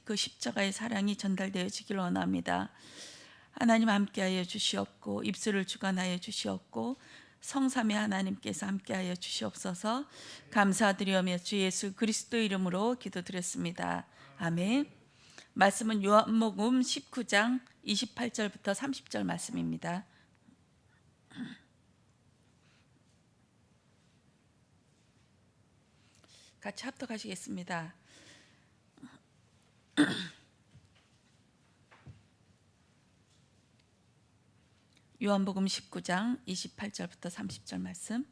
그 십자가의 사랑이 전달되어지길 원합니다. 하나님 함께하여 주시옵고 입술을 주관하여 주시옵고 성삼위 하나님께서 함께하여 주시옵소서. 감사드리오며 주 예수 그리스도 이름으로 기도드렸습니다. 아멘. 말씀은 요한복음 19장 28절부터 30절 말씀입니다. 같이 합독하시겠습니다. 요한복음 19장 28절부터 30절 말씀.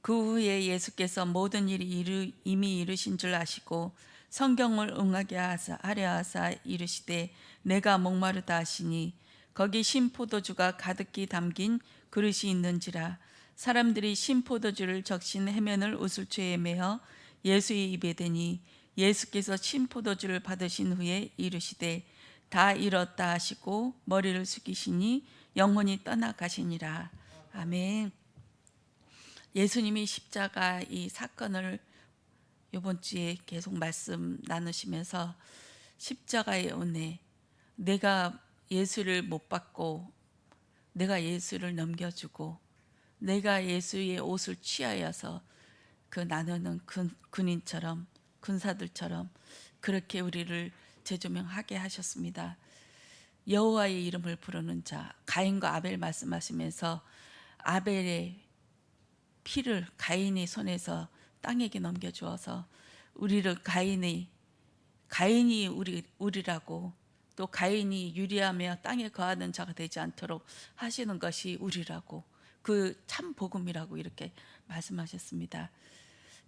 그 후에 예수께서 모든 일이 이미 이루신 줄 아시고 성경을 응하게 하려 하사 이르시되 내가 목마르다 하시니 거기 신포도주가 가득히 담긴 그릇이 있는지라. 사람들이 신포도주를 적신 해면을 우슬초에 매어 예수의 입에 대니 예수께서 신포도주를 받으신 후에 이르시되 다 이뤘다 하시고 머리를 숙이시니 영혼이 떠나가시니라. 아멘. 예수님이 십자가 이 사건을 이번 주에 계속 말씀 나누시면서 십자가의 은혜, 내가 예수를 못 받고 내가 예수를 넘겨주고 내가 예수의 옷을 취하여서 그 나누는 군인처럼 군사들처럼 그렇게 우리를 재조명하게 하셨습니다. 여호와의 이름을 부르는 자, 가인과 아벨 말씀하시면서 아벨의 피를 가인의 손에서 땅에게 넘겨주어서 우리를 가인이 우리라고, 또 가인이 유리하며 땅에 거하는 자가 되지 않도록 하시는 것이 우리라고, 그 참 복음이라고 이렇게 말씀하셨습니다.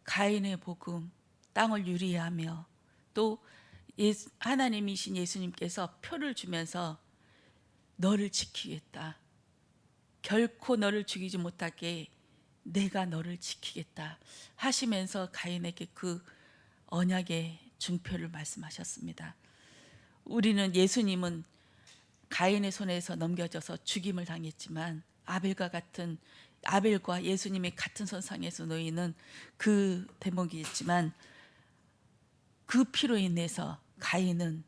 가인의 복음, 땅을 유리하며 또 하나님이신 예수님께서 표를 주면서 너를 지키겠다, 결코 너를 죽이지 못하게 내가 너를 지키겠다 하시면서 가인에게 그 언약의 증표를 말씀하셨습니다. 우리는 예수님은 가인의 손에서 넘겨져서 죽임을 당했지만 아벨과 예수님의 같은 선상에서 놓이는 그 대목이었지만 그 피로 인해서 가인은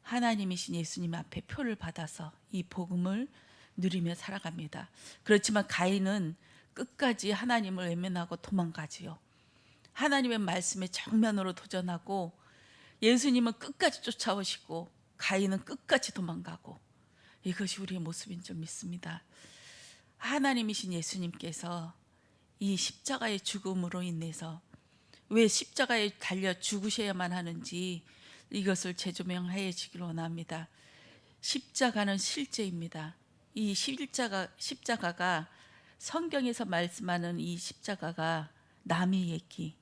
하나님이신 예수님 앞에 표를 받아서 이 복음을 누리며 살아갑니다. 그렇지만 가인은 끝까지 하나님을 외면하고 도망가지요. 하나님의 말씀에 정면으로 도전하고 예수님은 끝까지 쫓아오시고 가인은 끝까지 도망가고, 이것이 우리의 모습인 줄 믿습니다. 하나님이신 예수님께서 이 십자가의 죽음으로 인해서 왜 십자가에 달려 죽으셔야만 하는지 이것을 재조명하여 주기를 원합니다. 십자가는 실제입니다. 이 십자가가 성경에서 말씀하는 이 십자가가 남의 얘기,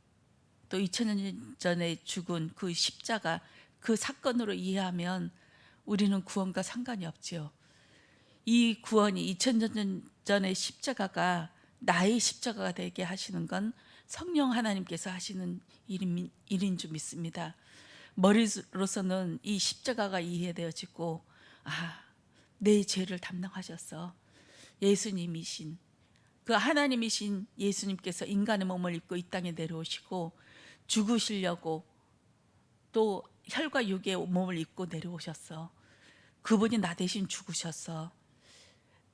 또 2000년 전에 죽은 그 십자가, 그 사건으로 이해하면 우리는 구원과 상관이 없지요. 이 구원이 2000년 전의 십자가가 나의 십자가가 되게 하시는 건 성령 하나님께서 하시는 일인 줄 믿습니다. 머리로서는 이 십자가가 이해되어지고, 내 죄를 담당하셔서 예수님이신 그 하나님이신 예수님께서 인간의 몸을 입고 이 땅에 내려오시고 죽으시려고 또 혈과 육의 몸을 입고 내려오셨어. 그분이 나 대신 죽으셨어.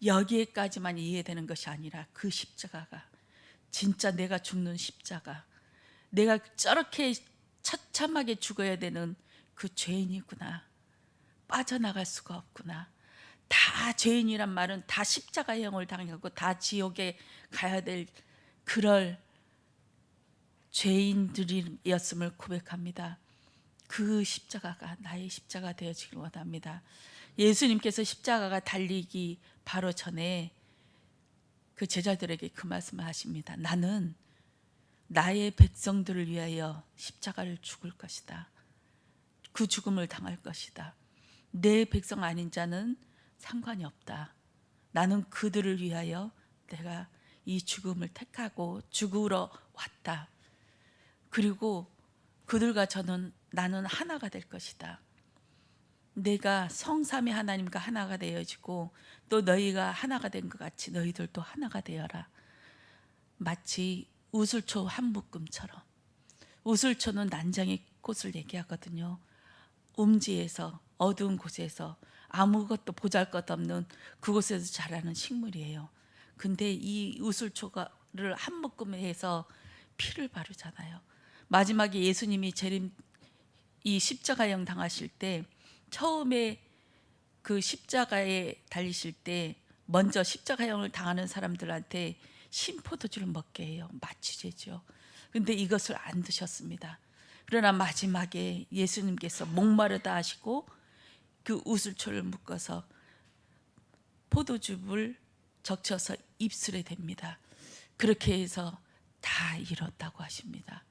여기에까지만 이해되는 것이 아니라 그 십자가가 진짜 내가 죽는 십자가, 내가 저렇게 처참하게 죽어야 되는 그 죄인이구나, 빠져나갈 수가 없구나. 다 죄인이란 말은 다 십자가형을 당하고 다 지옥에 가야 될 그럴 죄인들이었음을 고백합니다. 그 십자가가 나의 십자가 되어지길 원합니다. 예수님께서 십자가가 달리기 바로 전에 그 제자들에게 그 말씀을 하십니다. 나는 나의 백성들을 위하여 십자가를 죽을 것이다. 그 죽음을 당할 것이다. 내 백성 아닌 자는 상관이 없다. 나는 그들을 위하여 내가 이 죽음을 택하고 죽으러 왔다. 그리고 그들과 나는 하나가 될 것이다. 내가 성삼위 하나님과 하나가 되어지고 또 너희가 하나가 된 것 같이 너희들도 하나가 되어라. 마치 우슬초 한 묶음처럼. 우슬초는 난장이 곳을 얘기하거든요. 음지에서, 어두운 곳에서, 아무것도 보잘것없는 그곳에서 자라는 식물이에요. 근데 이 우슬초가를 한 묶음에 해서 피를 바르잖아요. 마지막에 예수님이 재림, 이 십자가형 당하실 때, 처음에 그 십자가에 달리실 때 먼저 십자가형을 당하는 사람들한테 신포도주를 먹게 해요. 마취제죠. 근데 이것을 안 드셨습니다. 그러나 마지막에 예수님께서 목마르다 하시고 그 우슬초를 묶어서 포도즙을 적셔서 입술에 댑니다. 그렇게 해서 다 이뤘다고 하십니다.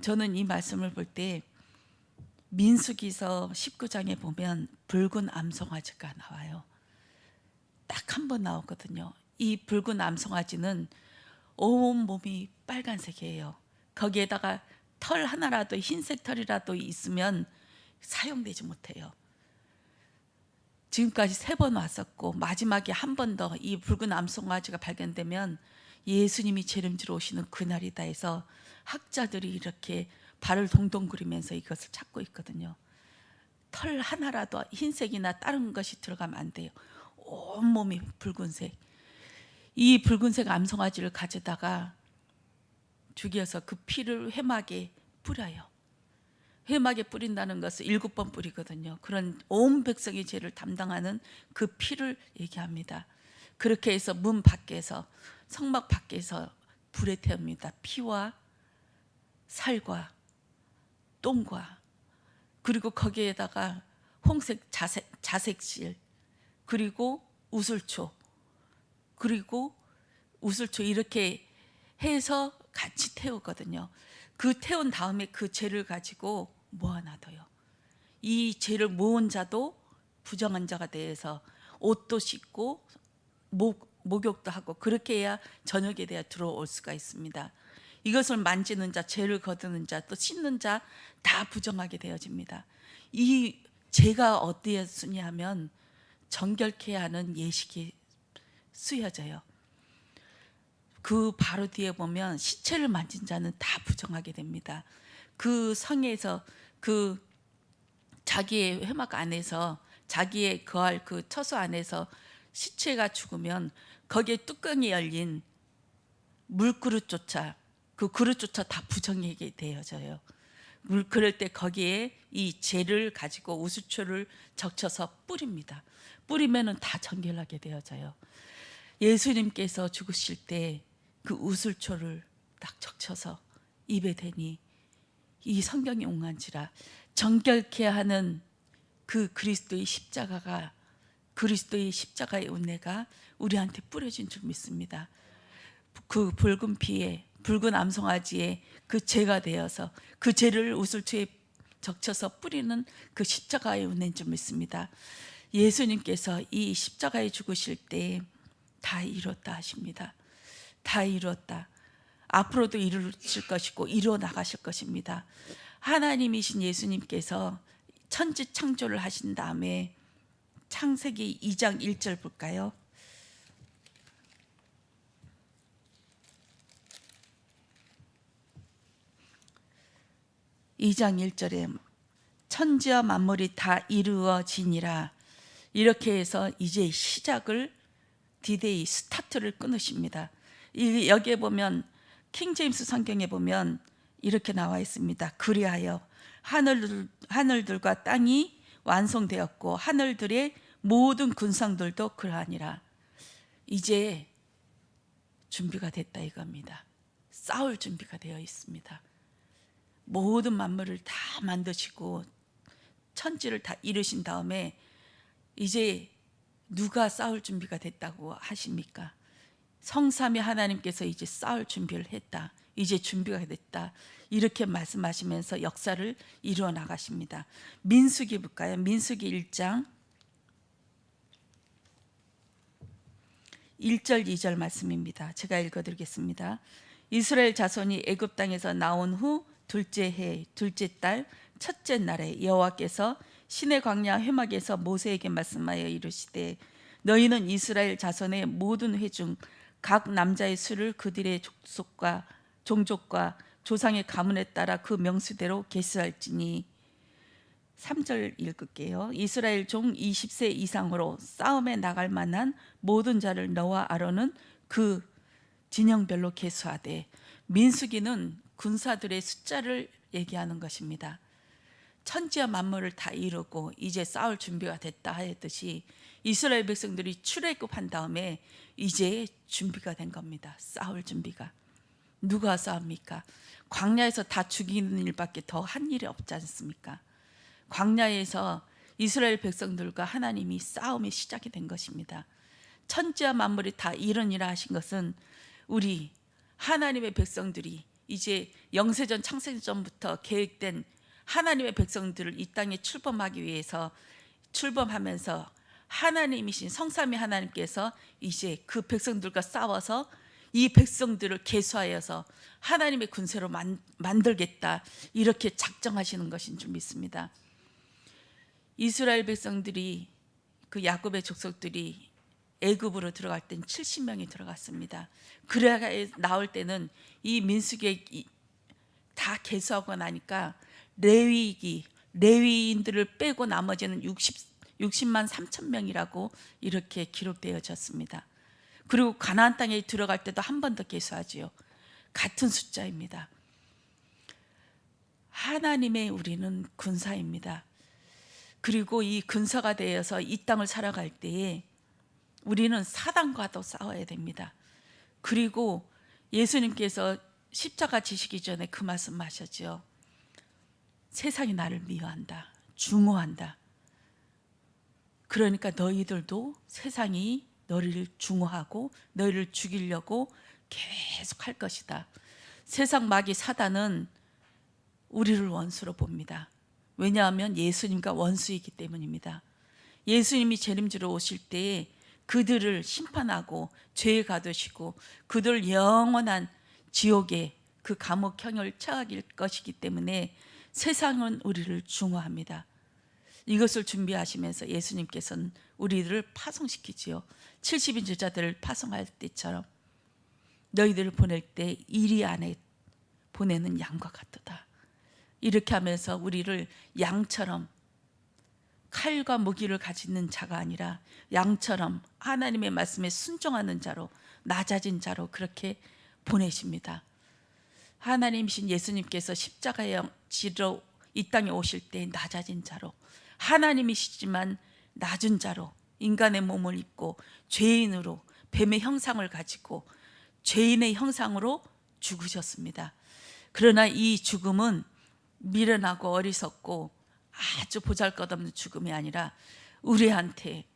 저는 이 말씀을 볼 때 민수기서 19장에 보면 붉은 암송아지가 나와요. 딱 한 번 나오거든요. 이 붉은 암송아지는 온 몸이 빨간색이에요. 거기에다가 털 하나라도, 흰색 털이라도 있으면 사용되지 못해요. 지금까지 3번 왔었고 마지막에 한 번 더 이 붉은 암송아지가 발견되면 예수님이 재림지로 오시는 그날이다 해서 학자들이 이렇게 발을 동동그리면서 이것을 찾고 있거든요. 털 하나라도 흰색이나 다른 것이 들어가면 안 돼요. 온몸이 붉은색. 이 붉은색 암송아지를 가져다가 죽여서 그 피를 회막에 뿌려요. 회막에 뿌린다는 것은 7번 뿌리거든요. 그런 온 백성의 죄를 담당하는 그 피를 얘기합니다. 그렇게 해서 문 밖에서, 성막 밖에서 불에 태웁니다. 피와 살과 똥과, 그리고 거기에다가 홍색 자색실, 그리고 우슬초, 그리고 우슬초 이렇게 해서 같이 태우거든요. 그 태운 다음에 그 죄를 가지고 모아놔둬요. 이 죄를 모은 자도 부정한 자가 돼서 옷도 씻고 목욕도 하고 그렇게 해야 저녁에 대해 들어올 수가 있습니다. 이것을 만지는 자, 죄를 거두는 자, 또 씻는 자 다 부정하게 되어집니다. 이 죄가 어디에 쓰냐면 정결케 하는 예식이 쓰여져요. 그 바로 뒤에 보면 시체를 만진 자는 다 부정하게 됩니다. 그 성에서, 그 자기의 회막 안에서, 자기의 거할 그 처소 안에서 시체가 죽으면 거기에 뚜껑이 열린 물그릇조차, 그 그릇조차 다 부정하게 되어져요. 그럴 때 거기에 이 재를 가지고 우수초를 적셔서 뿌립니다. 뿌리면은 다 정결하게 되어져요. 예수님께서 죽으실 때 그 우슬초를 딱 적셔서 입에 대니 이 성경이 옹한지라 정결케 하는 그 그리스도의 십자가가, 그리스도의 십자가의 은혜가 우리한테 뿌려진 줄 믿습니다. 그 붉은 피에, 붉은 암송아지에 그 죄가 되어서 그 죄를 우슬초에 적셔서 뿌리는 그 십자가의 은혜인 줄 믿습니다. 예수님께서 이 십자가에 죽으실 때 다 이뤘다 하십니다. 다 이뤘다. 앞으로도 이루실 것이고 이루어 나가실 것입니다. 하나님이신 예수님께서 천지 창조를 하신 다음에 창세기 2장 1절 볼까요? (2장 1절에) 천지와 만물이 다 이루어지니라. 이렇게 해서 이제 시작을, 디데이, 스타트를 끊으십니다. 여기에 보면 킹제임스 성경에 보면 이렇게 나와 있습니다. 그리하여 하늘들과 땅이 완성되었고 하늘들의 모든 군상들도 그러하니라. 이제 준비가 됐다 이겁니다. 싸울 준비가 되어 있습니다. 모든 만물을 다 만드시고 천지를 다 이루신 다음에 이제 누가 싸울 준비가 됐다고 하십니까? 성삼위 하나님께서 이제 싸울 준비를 했다. 이제 준비가 됐다. 이렇게 말씀하시면서 역사를 이루어 나가십니다. 민수기 볼까요? 민수기 1장 1절 2절 말씀입니다. 제가 읽어드리겠습니다. 이스라엘 자손이 애굽 땅에서 나온 후 둘째 해 둘째 달 첫째 날에 여호와께서 시내 광야 회막에서 모세에게 말씀하여 이르시되 너희는 이스라엘 자손의 모든 회 중 각 남자의 수를 그들의 족속과 종족과 조상의 가문에 따라 그 명수대로 계수할지니. 3절 읽을게요. 이스라엘 종 20세 이상으로 싸움에 나갈 만한 모든 자를 너와 아론은 그 진영별로 계수하되. 민수기는 군사들의 숫자를 얘기하는 것입니다. 천지와 만물을 다 이루고 이제 싸울 준비가 됐다 하였듯이 이스라엘 백성들이 출애굽한 다음에 이제 준비가 된 겁니다. 싸울 준비가. 누가 싸웁니까? 광야에서 다 죽이는 일밖에 더 한 일이 없지 않습니까? 광야에서 이스라엘 백성들과 하나님이 싸움이 시작이 된 것입니다. 천지와 만물이 다 이루니라 하신 것은 우리 하나님의 백성들이 이제 영세전 창세전부터 계획된 하나님의 백성들을 이 땅에 출범하기 위해서 출범하면서 하나님이신 성삼위 하나님께서 이제 그 백성들과 싸워서 이 백성들을 계수하여서 하나님의 군세로 만들겠다, 이렇게 작정하시는 것인 줄 믿습니다. 이스라엘 백성들이, 그 야곱의 족속들이 애굽으로 들어갈 땐 70명이 들어갔습니다. 그래야 나올 때는 이 민수기에 다 계수하고 나니까 레위인들을 빼고 나머지는 60만 3천 명이라고 이렇게 기록되어졌습니다. 그리고 가나안 땅에 들어갈 때도 한 번 더 계수하지요. 같은 숫자입니다. 하나님의 우리는 군사입니다. 그리고 이 군사가 되어서 이 땅을 살아갈 때에 우리는 사단과도 싸워야 됩니다. 그리고 예수님께서 십자가 지시기 전에 그 말씀 하셨죠. 세상이 나를 미워한다, 중호한다. 그러니까 너희들도 세상이 너희를 중호하고 너희를 죽이려고 계속 할 것이다. 세상 마귀 사단은 우리를 원수로 봅니다. 왜냐하면 예수님과 원수이기 때문입니다. 예수님이 재림지로 오실 때에 그들을 심판하고 죄에 가두시고 그들 영원한 지옥의 그 감옥형을 처하길 것이기 때문에 세상은 우리를 중호합니다. 이것을 준비하시면서 예수님께서는 우리들을 파송시키지요. 70인 제자들을 파송할 때처럼 너희들을 보낼 때 이리 안에 보내는 양과 같도다. 이렇게 하면서 우리를 양처럼 칼과 무기를 가지는 자가 아니라 양처럼 하나님의 말씀에 순종하는 자로, 낮아진 자로 그렇게 보내십니다. 하나님이신 예수님께서 십자가에 지러 이 땅에 오실 때 낮아진 자로, 하나님이시지만 낮은 자로 인간의 몸을 입고 죄인으로 뱀의 형상을 가지고 죄인의 형상으로 죽으셨습니다. 그러나 이 죽음은 미련하고 어리석고 아주 보잘것없는 죽음이 아니라 우리한테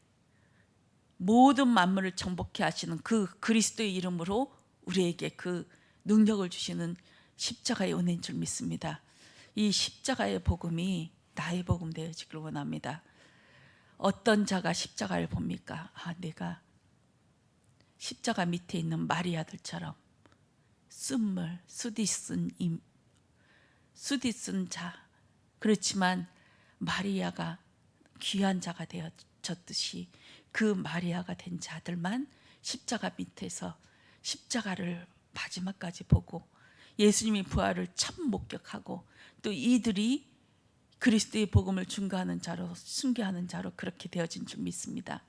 모든 만물을 정복해 하시는 그 그리스도의 이름으로 우리에게 그 능력을 주시는 십자가의 은혜인 줄 믿습니다. 이 십자가의 복음이 나의 복음 되어지길 원합니다. 어떤 자가 십자가를 봅니까? 내가 십자가 밑에 있는 마리아들처럼 쓴물, 수디쓴 자. 그렇지만 마리아가 귀한 자가 되어졌듯이 그 마리아가 된 자들만 십자가 밑에서 십자가를 마지막까지 보고 예수님의 부활을 참 목격하고 또 이들이 그리스도의 복음을 증거하는 자로, 순교하는 자로 그렇게 되어진 줄 믿습니다.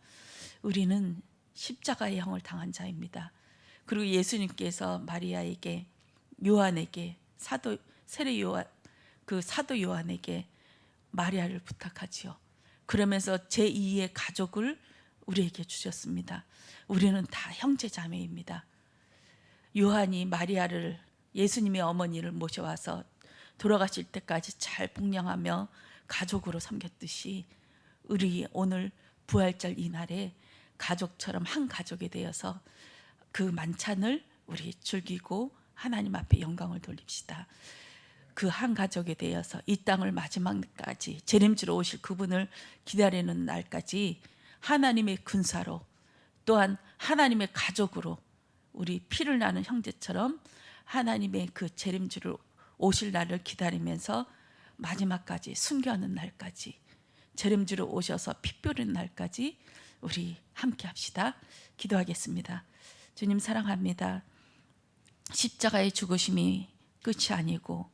우리는 십자가의 형을 당한 자입니다. 그리고 예수님께서 마리아에게, 요한에게, 사도 요한에게 마리아를 부탁하지요. 그러면서 제2의 가족을 우리에게 주셨습니다. 우리는 다 형제 자매입니다. 요한이 마리아를, 예수님의 어머니를 모셔와서 돌아가실 때까지 잘 복령하며 가족으로 섬겼듯이 우리 오늘 부활절 이날에 가족처럼 한 가족이 되어서 그 만찬을 우리 즐기고 하나님 앞에 영광을 돌립시다. 그 한 가족에 대해서 이 땅을 마지막까지 재림지로 오실 그분을 기다리는 날까지 하나님의 군사로, 또한 하나님의 가족으로 우리 피를 나는 형제처럼 하나님의 그 재림지로 오실 날을 기다리면서 마지막까지 순교하는 날까지, 재림지로 오셔서 피 뿌리는 날까지 우리 함께 합시다. 기도하겠습니다. 주님 사랑합니다. 십자가의 죽으심이 끝이 아니고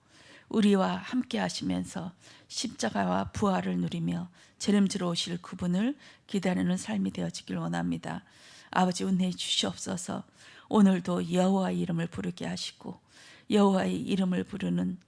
우리와 함께 하시면서 십자가와 부활을 누리며 재림지로 오실 그분을 기다리는 삶이 되어지길 원합니다. 아버지 은혜 주시옵소서. 오늘도 여호와의 이름을 부르게 하시고 여호와의 이름을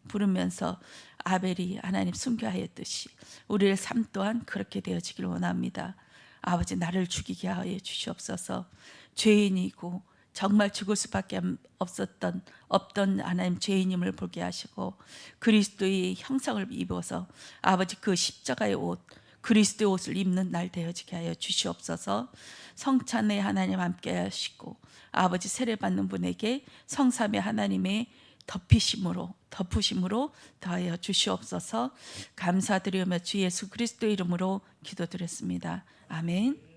부르면서 아벨이 하나님 순교하였듯이 우리의 삶 또한 그렇게 되어지길 원합니다. 아버지 나를 죽이게 하여 주시옵소서. 죄인이고 정말 죽을 수밖에 없던 하나님 죄인임을 보게 하시고 그리스도의 형상을 입어서 아버지 그 십자가의 옷 그리스도의 옷을 입는 날 되어지게 하여 주시옵소서. 성찬에 하나님 함께 하시고 아버지 세례받는 분에게 성삼의 하나님의 덮으심으로 더하여 주시옵소서. 감사드리며 주 예수 그리스도 이름으로 기도드렸습니다. 아멘.